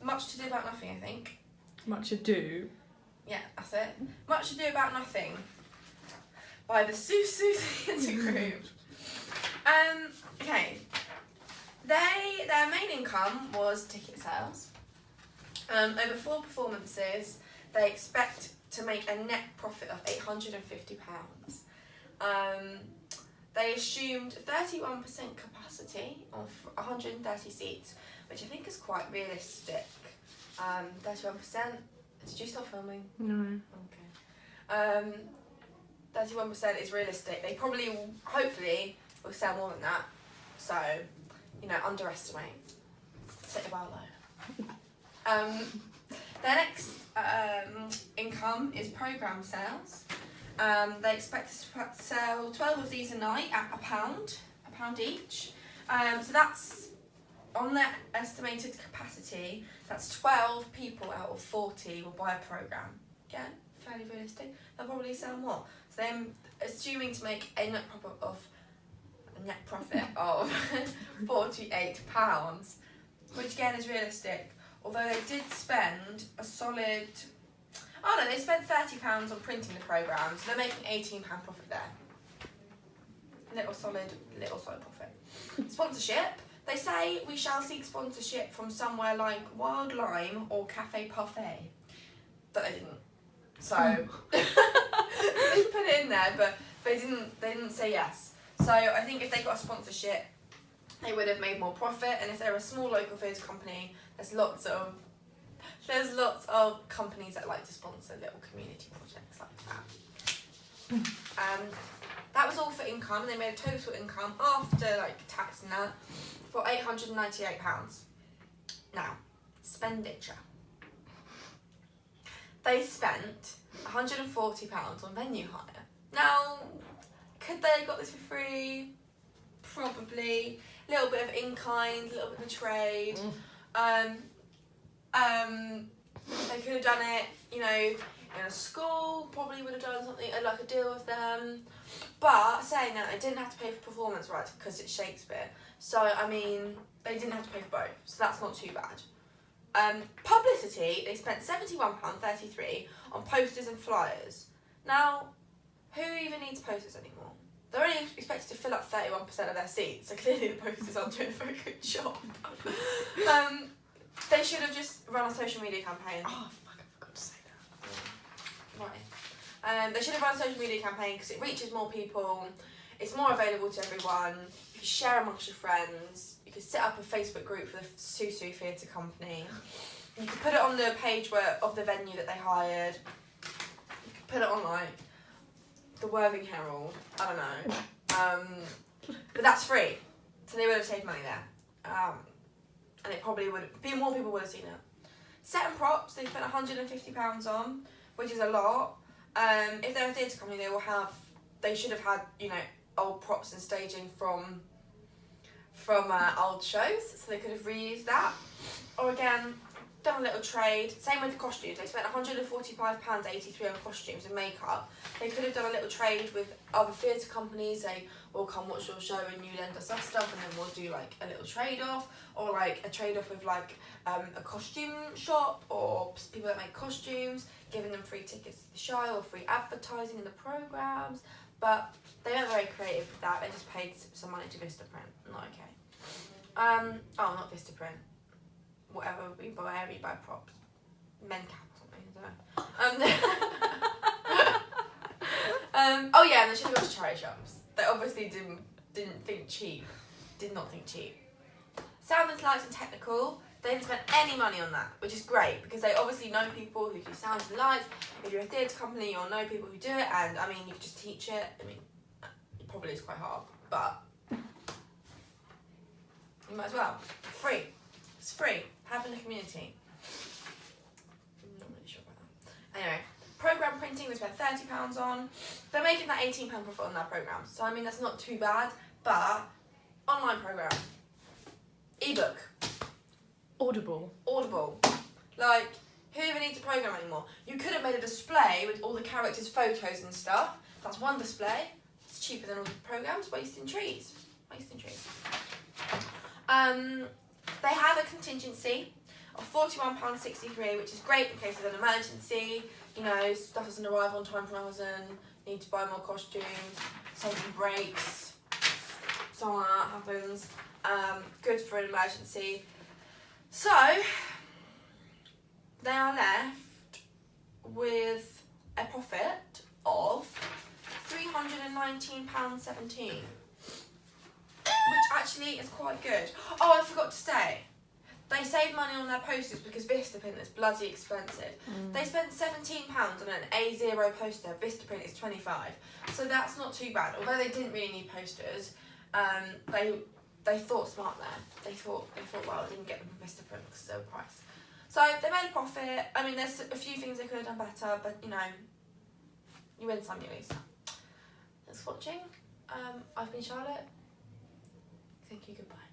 Much Ado About Nothing, I think. Much Ado. Yeah, that's it. Much Ado About Nothing by the Susu Theatre Group. Okay. Their main income was ticket sales. Over 4 performances, they expect to make a net profit of £850. They assumed 31% capacity of 130 seats, which I think is quite realistic. 31%. Did you stop filming? No. Okay. 31% is realistic. They probably, hopefully, will sell more than that. So, underestimate. Set the bar low. Their next income is programme sales. They expect to sell 12 of these a night at a pound each. So that's, on their estimated capacity, that's 12 people out of 40 will buy a programme. Again, fairly realistic. They'll probably sell more. So they're assuming to make a net profit of £48, which again is realistic. Although they did spend a solid... Oh no, they spent £30 on printing the programme, so they're making £18 profit there. Little solid profit. Sponsorship. They say we shall seek sponsorship from somewhere like Wild Lime or Cafe Parfait. But they didn't. So they put it in there, but they didn't say yes. So I think if they got a sponsorship, they would have made more profit. And if they're a small local theatre company, there's lots of companies that like to sponsor little community projects like that. That was all for income. They made a total income after tax and that for £898. Now, expenditure. They spent £140 on venue hire. Now, could they have got this for free? Probably. A little bit of in-kind, a little bit of a trade. They could have done it, in a school, probably would have done something, like a deal with them. But saying that, they didn't have to pay for performance rights because it's Shakespeare. So, they didn't have to pay for both. So that's not too bad. Publicity, they spent £71.33 on posters and flyers. Now, who even needs posters anymore? They're only expected to fill up 31% of their seats, so clearly the posters aren't doing a very good job. They should have just run a social media campaign. Oh, fuck, I forgot to say that. Right. They should have run a social media campaign because it reaches more people, it's more available to everyone, you can share amongst your friends, you can set up a Facebook group for the Susu Theatre Company, you can put it on the page of the venue that they hired, you can put it on the Worthing Herald, I don't know. But that's free, so they would have saved money there. And it probably would have, more people would have seen it. Set and props, they spent £150 on, which is a lot. If they're a theatre company, they should have had, old props and staging from old shows, so they could have reused that. Or again, done a little trade. Same with the costumes. They spent £145.83 on costumes and makeup. They could have done a little trade with other theatre companies. Say, we'll come watch your show and you lend us our stuff, and then we'll do a little trade-off, or a trade-off with a costume shop or people that make costumes, giving them free tickets to the show or free advertising in the programmes. But they weren't very creative with that. They just paid some money to Vistaprint. Not okay. Not Vistaprint. Whatever we buy props. Mencap or something, I don't know. And they should have gone to charity shops. They obviously did not think cheap. Sound and lights and technical, they didn't spend any money on that, which is great because they obviously know people who do sound and lights. If you're a theatre company, you'll know people who do it, and you can just teach it. It probably is quite hard, but you might as well. Free. It's free. Helping the community. I'm not really sure about that. Anyway, programme printing they spent £30 on. They're making that £18 profit on their programme. So that's not too bad. But online programme. Ebook. Audible. Who even needs a programme anymore? You could have made a display with all the characters' photos and stuff. That's one display. It's cheaper than all the programmes. Wasting trees. They have a contingency of £41.63, which is great in case of an emergency. You know, stuff doesn't arrive on time from Amazon, you need to buy more costumes, something breaks, something like that happens. Good for an emergency. So, they are left with a profit of £319.17, which actually is quite good. Oh, I forgot to say, they save money on their posters because Vistaprint is bloody expensive. They spent £17 on an A0 poster. Vistaprint is £25, so that's not too bad. Although they didn't really need posters, they thought smart there. They thought well, they didn't get them from Vistaprint because they were priced. So they made a profit. I mean, there's a few things they could have done better, but you know, you win some, you lose some. Thanks for watching. I've been Charlotte. Thank you. Goodbye.